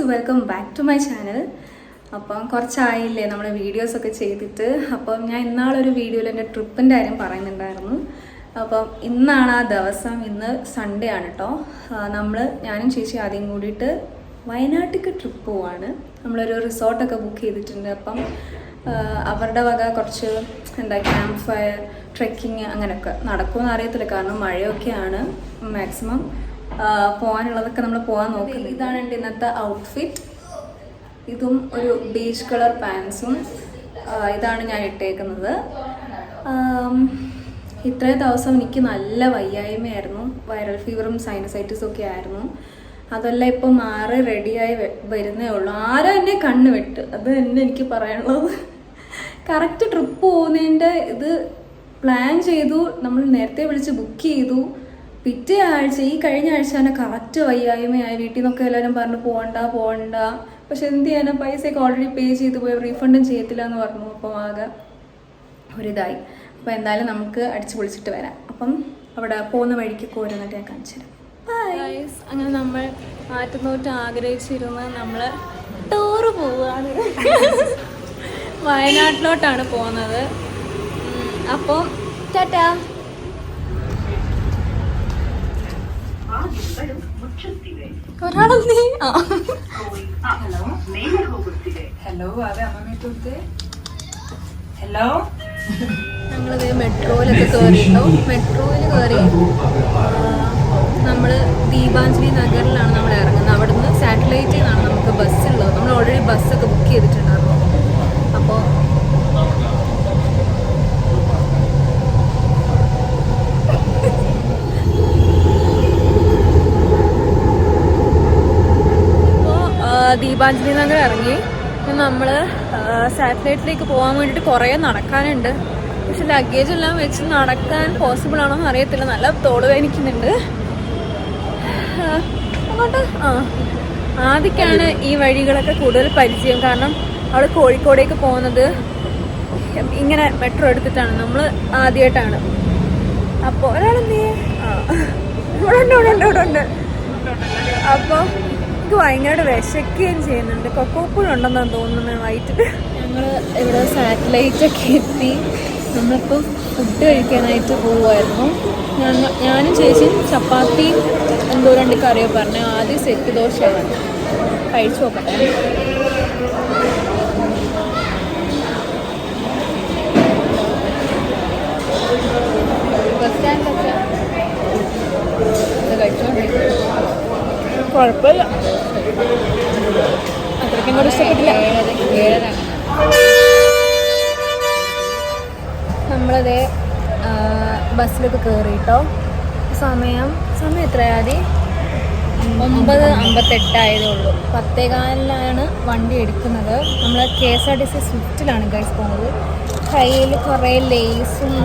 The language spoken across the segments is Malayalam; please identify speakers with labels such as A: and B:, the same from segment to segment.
A: Welcome back to my channel. അപ്പം കുറച്ചായില്ലേ നമ്മുടെ വീഡിയോസൊക്കെ ചെയ്തിട്ട്. അപ്പം ഞാൻ ഇന്നാളൊരു വീഡിയോയിൽ എൻ്റെ ട്രിപ്പിൻ്റെ കാര്യം പറയുന്നുണ്ടായിരുന്നു. അപ്പം ഇന്നാണ് ആ ദിവസം. ഇന്ന് സൺഡേ ആണ് കേട്ടോ. ഞാനും ചേച്ചി ആദ്യം കൂടിയിട്ട് വയനാട്ടിലേക്ക് ട്രിപ്പ് പോവാണ്. നമ്മളൊരു റിസോർട്ടൊക്കെ ബുക്ക് ചെയ്തിട്ടുണ്ട്. അപ്പം അവരുടെ വക കുറച്ച് ക്യാമ്പ് ഫയർ, ട്രെക്കിങ് അങ്ങനെയൊക്കെ നടക്കുമെന്ന് അറിയത്തില്ല, കാരണം മഴയൊക്കെയാണ്. മാക്സിമം പോകാനുള്ളതൊക്കെ നമ്മൾ പോകാൻ നോക്കുന്നത്. ഇതാണ് എൻ്റെ ഇന്നത്തെ ഔട്ട്ഫിറ്റ്. ഇതും ഒരു ബീച്ച് കളർ പാൻസും ഇതാണ് ഞാൻ ഇട്ടേക്കുന്നത്. ഇത്രയും ദിവസം എനിക്ക് നല്ല വയ്യായ്മയായിരുന്നു. വൈറൽ ഫീവറും സൈനസൈറ്റിസും ഒക്കെ ആയിരുന്നു. അതെല്ലാം ഇപ്പോൾ മാറി റെഡിയായി വരുന്നേ ഉള്ളൂ. ആരോ എന്നെ കണ്ണ് വിട്ട്, അത് തന്നെ എനിക്ക് പറയാനുള്ളത്. കറക്റ്റ് ട്രിപ്പ് പോകുന്നതിൻ്റെ ഇത് പ്ലാൻ ചെയ്തു, നമ്മൾ നേരത്തെ വിളിച്ച് ബുക്ക് ചെയ്തു. പിറ്റേ ആഴ്ച, ഈ കഴിഞ്ഞ ആഴ്ച തന്നെ കറക്റ്റ് വയ്യായ്മയായി. വീട്ടിൽ നിന്നൊക്കെ എല്ലാവരും പറഞ്ഞു പോകണ്ട. പക്ഷെ എന്ത് ചെയ്യാനാ, പൈസയൊക്കെ ഓൾറെഡി പേ ചെയ്ത് പോയി, റീഫണ്ടും ചെയ്യത്തില്ല എന്ന് പറഞ്ഞു. അപ്പം ആകെ ഒരിതായി. അപ്പം എന്തായാലും നമുക്ക് അടിച്ചു പൊളിച്ചിട്ട് വരാം. അപ്പം അവിടെ പോകുന്ന വഴിക്കൊക്കെ ഓരോന്നിട്ട് ഞാൻ കാണിച്ചു തരാം. അങ്ങനെ നമ്മൾ ആറ്റുനോട്ട് ആഗ്രഹിച്ചിരുന്ന് നമ്മൾ ടൂറ് പോവുകയാണ്. വയനാട്ടിലോട്ടാണ് പോകുന്നത്. അപ്പോൾ ടാറ്റാ. ഒരാളെന്തേ
B: ഹലോ,
A: ഞങ്ങളിത് മെട്രോയിലൊക്കെ കയറിയിട്ടോ. മെട്രോയിൽ കയറി നമ്മൾ ദീപാഞ്ജലി നഗറിലാണ് നമ്മൾ ഇറങ്ങുന്നത്. അവിടുന്ന് സാറ്റലൈറ്റിൽ നിന്നാണ് നമുക്ക് ബസ്സുള്ളത്. നമ്മൾ ഓൾറെഡി ബസ്സൊക്കെ ബുക്ക് ചെയ്തിട്ടുണ്ടായിരുന്നു. അപ്പോൾ ദീപാഞ്ജലി നഗർ ഇറങ്ങി. നമ്മൾ സാറ്റലൈറ്റിലേക്ക് പോകാൻ വേണ്ടിയിട്ട് കുറേ നടക്കാനുണ്ട്. പക്ഷെ ലഗേജ് എല്ലാം വെച്ച് നടക്കാൻ പോസിബിൾ ആണോ എന്ന് അറിയത്തില്ല. നല്ല തോള് വേദനിക്കുന്നുണ്ട്. അങ്ങോട്ട് ആദ്യമൊക്കെയാണ് ഈ വഴികളൊക്കെ കൂടുതൽ പരിചയം. കാരണം അവൾ കോഴിക്കോടേക്ക് പോകുന്നത് ഇങ്ങനെ മെട്രോ എടുത്തിട്ടാണ്. നമ്മൾ ആദ്യമായിട്ടാണ്. അപ്പോൾ ഒരാളെന്തേ ഇവിടെ ഉണ്ട്. അപ്പോൾ ഭയങ്കര വിശക്കുകയും ചെയ്യുന്നുണ്ട്. കൊക്കോപ്പുഴുണ്ടെന്നാണ് തോന്നുന്നത് വൈകിട്ട്. ഞങ്ങൾ ഇവിടെ സാറ്റലൈറ്റൊക്കെ എത്തി. നമ്മളിപ്പോൾ ഫുഡ് കഴിക്കാനായിട്ട് പോവുമായിരുന്നു. ഞാനും ചേച്ചിയും ചപ്പാത്തിയും എന്തോ 2 കറിയോ പറഞ്ഞു. ആദ്യം സെറ്റ് ദോശയാണ്. കഴിച്ചു നോക്കട്ടെ. ബസ് സ്റ്റാൻഡൊക്കെ കഴിച്ചോണ്ടിരിക്കും. കുഴപ്പമില്ല, അത്രയ്ക്കും കൂടെ ഇഷ്ടപ്പെട്ടില്ല. 7:30 നമ്മളതേ ബസ്സിലൊക്കെ കയറിയിട്ടോ. സമയം എത്രയാതി? 9:58 ആയതേ ഉള്ളൂ. 10:15 വണ്ടി എടുക്കുന്നത്. നമ്മൾ KSRTC സ്വിഫ്റ്റിലാണ് ഗൈസ് പോകുന്നത്. കയ്യിൽ കുറേ ലേസും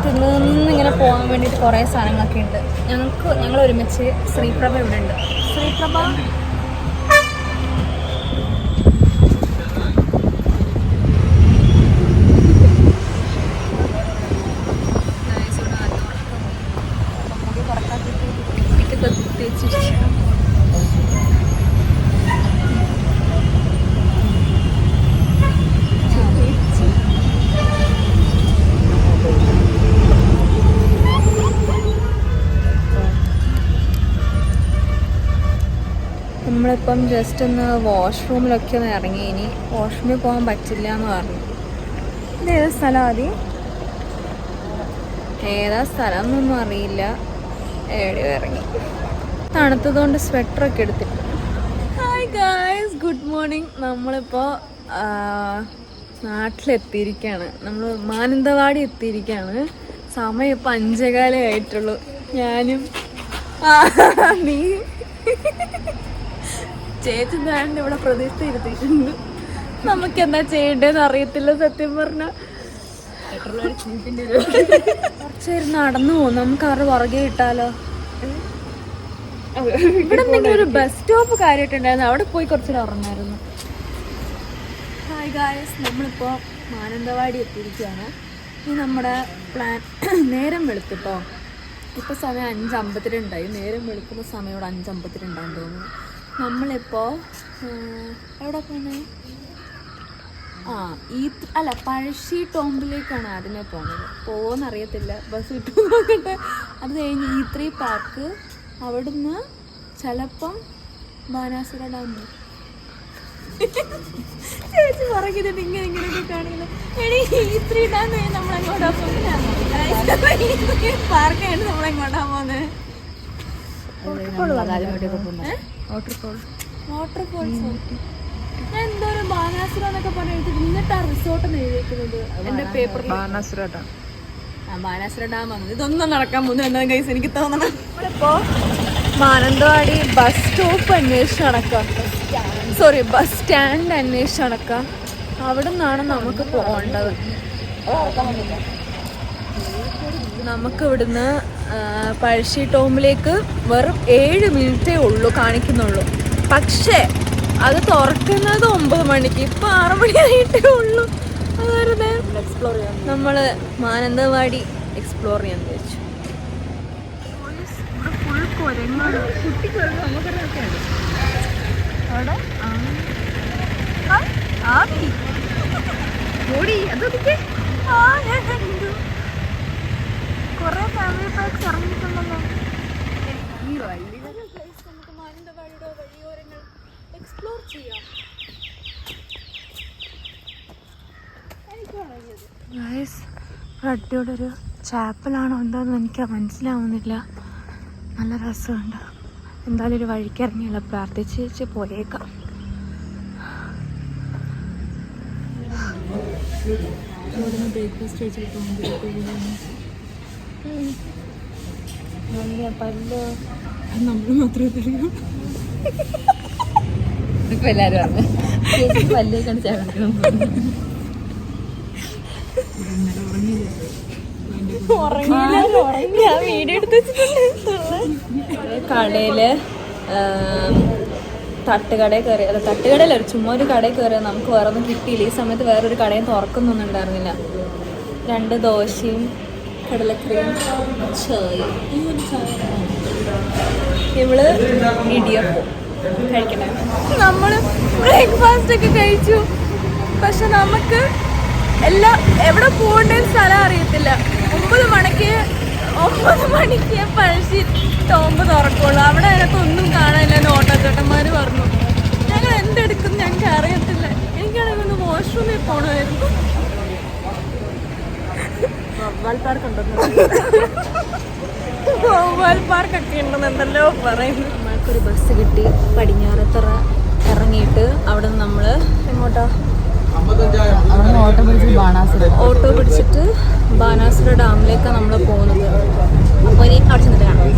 A: തിന്നിങ്ങനെ പോകാൻ വേണ്ടിയിട്ട് കുറേ സാധനങ്ങളൊക്കെ ഉണ്ട്. ഞങ്ങൾ ഒരുമിച്ച് ശ്രീപ്രഭ ഇവിടെ ഉണ്ട്. ശ്രീപ്രഭ നമ്മളിപ്പം ജസ്റ്റ് ഒന്ന് വാഷ്റൂമിലൊക്കെ ഒന്ന് ഇറങ്ങി. ഇനി വാഷ്റൂമിൽ പോകാൻ പറ്റില്ല എന്ന് പറഞ്ഞു. ഇത് ഏതാ സ്ഥലം? ആദ്യം ഏതാ സ്ഥലം എന്നൊന്നും അറിയില്ല. എവിടെയോ ഇറങ്ങി. തണുത്തതുകൊണ്ട് സ്വെറ്ററൊക്കെ എടുത്തിട്ട്. Hi guys, good morning. നമ്മളിപ്പോൾ നാട്ടിലെത്തിയിരിക്കുകയാണ്. നമ്മൾ മാനന്തവാടി എത്തിയിരിക്കുകയാണ്. സമയം ഇപ്പോൾ 5:15 ആയിട്ടുള്ളൂ. ഞാനും നീ ചേച്ചി ഞാൻ ഇവിടെ പ്രതീക്ഷ ഇരുത്തിയിട്ടുണ്ട്. നമുക്ക് എന്താ ചെയ്യേണ്ടതെന്ന് അറിയത്തില്ല സത്യം പറഞ്ഞാൽ. കുറച്ചേരം നടന്നു പോകും. നമുക്ക് അവരുടെ പുറകെ ഇട്ടാലോ? ഇവിടെ എന്തെങ്കിലും ഒരു ബസ് സ്റ്റോപ്പ് കാര്യമായിട്ടുണ്ടായിരുന്നു. അവിടെ പോയി കുറച്ചേരം ഉറങ്ങായിരുന്നു. ഹായ് ഗായ്സ്, നമ്മളിപ്പോൾ മാനന്തവാടി എത്തിയിരിക്കുകയാണ്. ഇനി നമ്മുടെ പ്ലാൻ നേരം വെളുത്തിട്ടോ. ഇപ്പോൾ സമയം 5:52. നേരം വെളുക്കുന്ന സമയം ഇവിടെ 5:52 തോന്നുന്നു. നമ്മളിപ്പോൾ എവിടെ പോകുന്നത്? അല്ല, പഴശ്ശി ടോംബിലേക്കാണ് ആദ്യമേ പോകുന്നത്. പോകുമെന്നറിയത്തില്ല, ബസ് കിട്ടും നോക്കട്ടെ. അത് കഴിഞ്ഞ് E3 പാർക്ക്, അവിടുന്ന് ചിലപ്പം ബാനാസുര ഡാം. ചേച്ചി പറയുന്നത് ഇങ്ങനെയൊക്കെ കാണിക്കുന്നത്. എടി E3 ഡാം കഴിഞ്ഞ് നമ്മളെങ്ങോട്ടാ പോകുന്നത്? പാർക്കായിട്ട് നമ്മളെങ്ങോട്ടാ പോകുന്നത്? വാട്ടർഫോൾസ്. ഞാൻ എന്തോരം ബാനാസുര എന്നൊക്കെ പറഞ്ഞിട്ട് എന്നിട്ട് ആ റിസോർട്ട് എഴുതിയിരിക്കുന്നത് എന്റെ പേപ്പറിൽ. ബാനാസുര ഡാം വന്നത്. ഇതൊന്നും നടക്കാൻ പോകുന്നു എന്താ ഗൈസ് എനിക്ക് തോന്നണം. നമ്മളിപ്പോ മാനന്തവാടി ബസ് സ്റ്റോപ്പ് അന്വേഷിച്ച് നടക്കാം. ബസ് സ്റ്റാൻഡ് അന്വേഷിച്ച് നടക്കാം. അവിടെ നിന്നാണ് നമുക്ക് പോകേണ്ടത്. നമുക്ക് ഇവിടുന്ന് പഴശ്ശി ടോംബിലേക്ക് വെറും 7 മിനിറ്റേ ഉള്ളൂ കാണിക്കുന്നുള്ളൂ. പക്ഷേ അത് തുറക്കുന്നത് 9 മണിക്ക്. ഇപ്പം 6 മണിയായിട്ടേ ഉള്ളൂ. വെറുതെ നമ്മൾ മാനന്തവാടി എക്സ്പ്ലോർ ചെയ്യാൻ വെച്ചു. ഫുൾ കുരങ്ങാണ്. കുറെ ഫാമിലി പാക്സ് ഇറങ്ങിയിട്ടുണ്ടല്ലോ. നമുക്ക് മാനന്തവാടിയുടെ വഴിയോരങ്ങൾ എക്സ്പ്ലോർ ചെയ്യാം. അടിപൊളിയൊരു ചാപ്പലാണോ എന്താണെന്ന് എനിക്ക് മനസ്സിലാവുന്നില്ല. നല്ല രസമുണ്ട്. എന്തായാലും ഒരു വഴിക്കിറങ്ങിയുള്ള പ്രാർത്ഥിച്ച് പോയേക്കാം. ബ്രേക്ക്ഫാസ്റ്റ് കഴിച്ചിട്ട് നല്ല പല്ല് നമ്മൾ മാത്രമേ തരൂ. ഇപ്പം എല്ലാവരും പറഞ്ഞു പല്ലേക്കാണ് ചേർക്കണം. വീഡിയോ എടുത്ത് വെച്ചിട്ടുണ്ട്. കടയില് തട്ടുകടയിൽ കയറി. അല്ല, തട്ടുകടയില്ല, ചുമ്മാ ഒരു കടയിൽ കയറിയ നമുക്ക് വേറെ ഒന്നും കിട്ടിയില്ല. ഈ സമയത്ത് വേറൊരു കടയും തുറക്കുന്നൊന്നും ഉണ്ടായിരുന്നില്ല. 2 ദോശയും കടലക്കറിയും ചായയും. ഇവള് ഇടിയപ്പം കഴിക്കണേ. നമ്മൾ ബ്രേക്ക്ഫാസ്റ്റ് ഒക്കെ കഴിച്ചു. പക്ഷെ നമുക്ക് എല്ലാം എവിടെ പോകേണ്ട സ്ഥലം അറിയത്തില്ല. 9 മണിക്ക് പഴശ്ശി ടോംബ് തുറക്കുള്ളൂ. അവിടെ അതിനകത്തൊന്നും കാണാനില്ല. ഓട്ടോച്ചേട്ടന്മാർ പറഞ്ഞു. ഞങ്ങൾ എന്തെടുക്കും ഞങ്ങൾക്ക് അറിയത്തില്ല. എനിക്കാണെങ്കിൽ ഒന്ന് വാഷ്റൂമിൽ പോകണമായിരുന്നു. വവ്വാൽ പാർക്കൊക്കെ ഉണ്ടെന്നുണ്ടല്ലോ പറയുന്നു. നമ്മൾക്കൊരു ബസ് കിട്ടി. പടിഞ്ഞാറത്തറ ഇറങ്ങിയിട്ട് അവിടെ നിന്ന് നമ്മൾ എങ്ങോട്ടാ? ഓട്ടോ പിടിച്ചിട്ട് ബാനാസുര ഡാമിലേക്കാണ് നമ്മൾ പോകുന്നത്. അപ്പോൾ ഇനി അവിടെ ചെന്നിട്ട് കാണാം.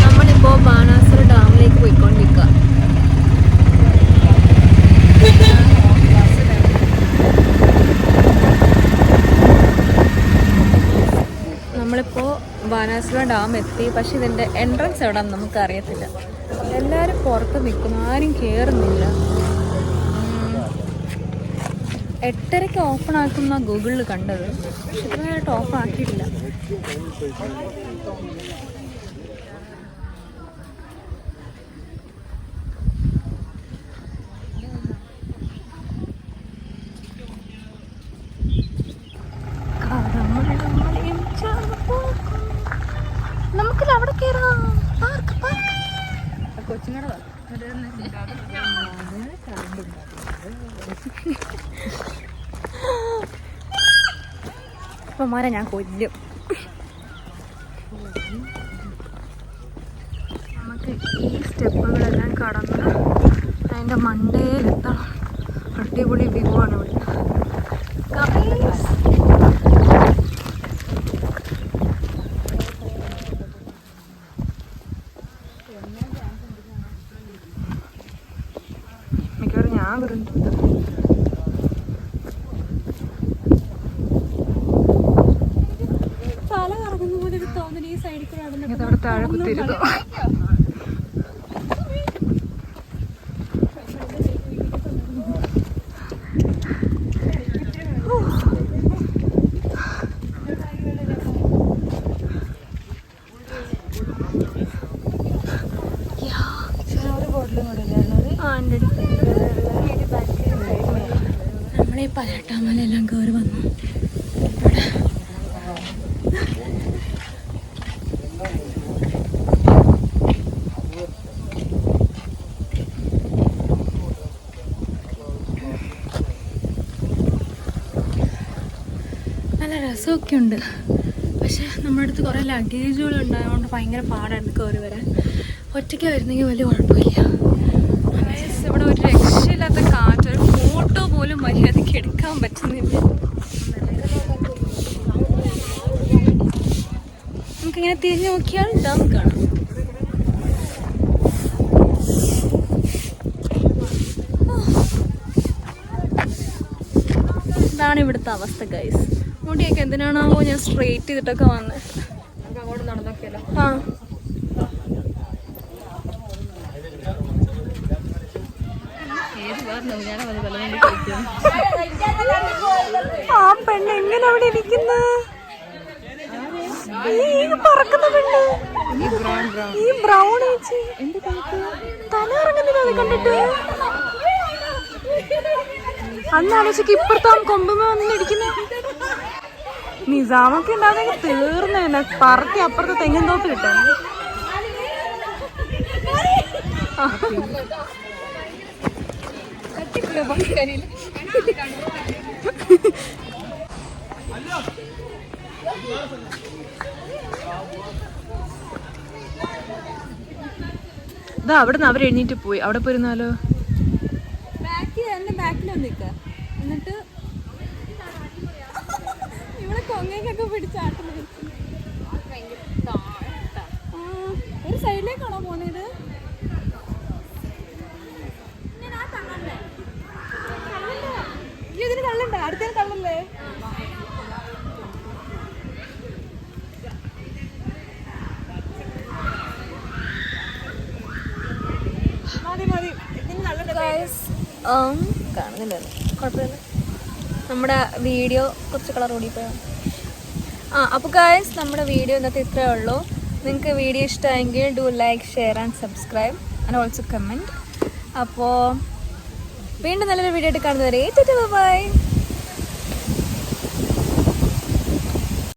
A: നമ്മളിപ്പോൾ ബാനാസുര ഡാമിലേക്ക് പോയിക്കൊണ്ടിരിക്കുക. നമ്മളിപ്പോൾ ബാനാസുര ഡാം എത്തി. പക്ഷെ ഇതിൻ്റെ എൻട്രൻസ് എവിടെയാണെന്ന് നമുക്ക് അറിയത്തില്ല. എല്ലാവരും പുറത്ത് നിൽക്കുന്നു, ആരും കയറുന്നില്ല. 8:30 ഓപ്പൺ ആക്കുന്ന ഗൂഗിളിൽ കണ്ടത്. പക്ഷെ ഇത്ര നേരമായിട്ട് ഓപ്പൺ ആക്കിയിട്ടില്ല. നമുക്കില്ല അവിടെ കയറാം. കൊച്ചുങ്ങടെ അപ്പമാരെ ഞാൻ കൊല്ലും. നമുക്ക് ഈ സ്റ്റെപ്പുകളെല്ലാം കടന്ന് അതിൻ്റെ മണ്ടയിലെത്തണം. അടിപൊളി വ്യൂ ആണ് ഇവിടെ. മിക്കവാറും ഞാൻ വരുന്നുണ്ട്. തല കറങ്ങുന്ന പോലെ ഒരു തോന്നൽ ഈ സൈഡിൽ കൂടെ അവിടെ താഴെ കുത്തിയിരുന്നു. പരട്ടാമലെല്ലാം കയറി വന്നു. നല്ല രസമൊക്കെ ഉണ്ട്. പക്ഷെ നമ്മുടെ അടുത്ത് കുറേ ലഗേജുകൾ ഉണ്ടായതുകൊണ്ട് ഭയങ്കര പാടായിരുന്നു കയറി വരാൻ. ഒറ്റയ്ക്ക് വരുന്നെങ്കിൽ വലിയ കുഴപ്പമില്ല. ഇവിടെ ഒരു രക്ഷയില്ലാത്ത കാറ്റ്, ഒരു ഫോട്ടോ പോലും മര്യാദയ്ക്ക് എടുക്കാൻ പറ്റുന്നില്ല. നമുക്കിങ്ങനെ തിരിഞ്ഞു നോക്കിയാൽ ഡാം കാണാം. ഇതാണ് ഇവിടുത്തെ അവസ്ഥ ഗൈസ്. മുടിയൊക്കെ എന്തിനാണാവോ ഞാൻ സ്ട്രെയിറ്റ് ചെയ്തിട്ടൊക്കെ വന്നത്. അങ്ങോട്ട് നടന്നൊക്കെയല്ലോ. ആ ആ പെണ്ണ് എങ്ങനെ അവിടെ ഇരിക്കുന്നു? പറക്കുന്ന പെണ്ണ്, ഈ ബ്രൗൺ ചേച്ചി തല ഇറങ്ങുന്നില്ല കണ്ടിട്ട്. അന്ന് ആലോചിക്ക് ഇപ്പുറത്താം കൊമ്പുമ്പോ വന്നിരിക്കുന്ന നിസാമൊക്കെ ഉണ്ടാകുന്നെങ്കിൽ തീർന്നു. പറത്തി അപ്പുറത്തെ തെങ്ങിൻ തോപ്പ് കിട്ടാൻ. ഇതാ അവിടെ നിന്ന് അവർ എഴുന്നേറ്റ് പോയി. അവിടെ പോയിരുന്നാലോ? ബാക്കിലൊന്നും നിൽക്കുക. എന്നിട്ട് ഇവിടെ കൊങ്ങയ്ക്കൊക്കെ പിടിച്ചാട്ടുന്നു. ഒരു സൈഡിലേക്കാണോ പോണത്? ഇതിന് തള്ളണ്ട, അടുത്തേന് തള്ളല്ലേ? കാണുന്നില്ല, കുഴപ്പമില്ല. നമ്മുടെ വീഡിയോ കുറച്ച് കളർ ഓടിപ്പോയാണ്. അപ്പോൾ ഗൈസ് നമ്മുടെ വീഡിയോ ഇന്നത്തെ ഇത്രയേ ഉള്ളൂ. നിങ്ങൾക്ക് വീഡിയോ ഇഷ്ടമായെങ്കിൽ do like, share and subscribe and also comment. അപ്പോൾ വീണ്ടും നല്ലൊരു വീഡിയോ ആയിട്ട് കാണുന്നവരെ ബൈ.